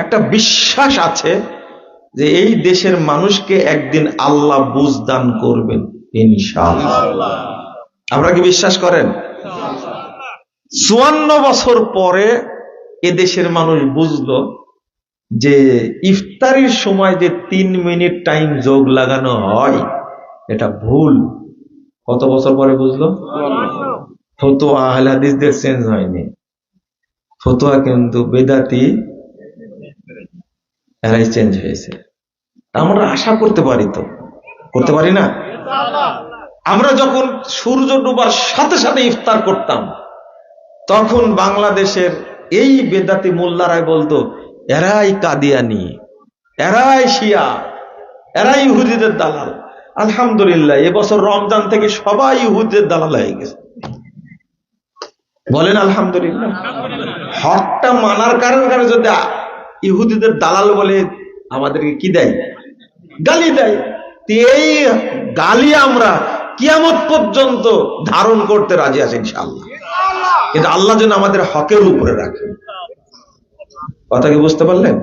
একটা বিশ্বাস আছে যে এই দেশের মানুষকে একদিন আল্লাহ বুঝ দান করবেন ইনশাআল্লাহ। আপনারা কি বিশ্বাস করেন? 54 বছর পরে এদেশের মানুষ বুঝলো যে ইফতারির সময় যে 3 মিনিট টাইম যোগ লাগানো হয় এটা ভুল। কত বছর পরে বুঝলো? ফতোয়া আহলে হাদিসদের চেঞ্জ হয়নি, ফতোয়া কিন্তু বেদাতি এরাই চেঞ্জ হয়েছে। আমরা আশা করতে পারি, তো করতে পারি না? আমরা যখন সূর্য ডোবার সাথে সাথে ইফতার করতাম তখন বাংলাদেশের এই বেদাতি মোল্লারাই বলতো এরাই কাদিয়ানি, এরাই শিয়া, এরাই ইহুদিদের দালাল। আলহামদুলিল্লাহ এবছর রমজান থেকে সবাই ইহুদিদের দালাল হয়ে গেছে। বলেন আলহামদুলিল্লাহ। হকটা মানার কারণে যদি ইহুদিদের দালাল বলে আমাদেরকে কি দেয়? গালি দেয়। এই গালি আমরা কিয়ামত পর্যন্ত ধারণ করতে রাজি আছি ইনশাআল্লাহ, কিন্তু আল্লাহ যেন আমাদের হকের উপরে রাখে। কথা কি বুঝতে পারলেন?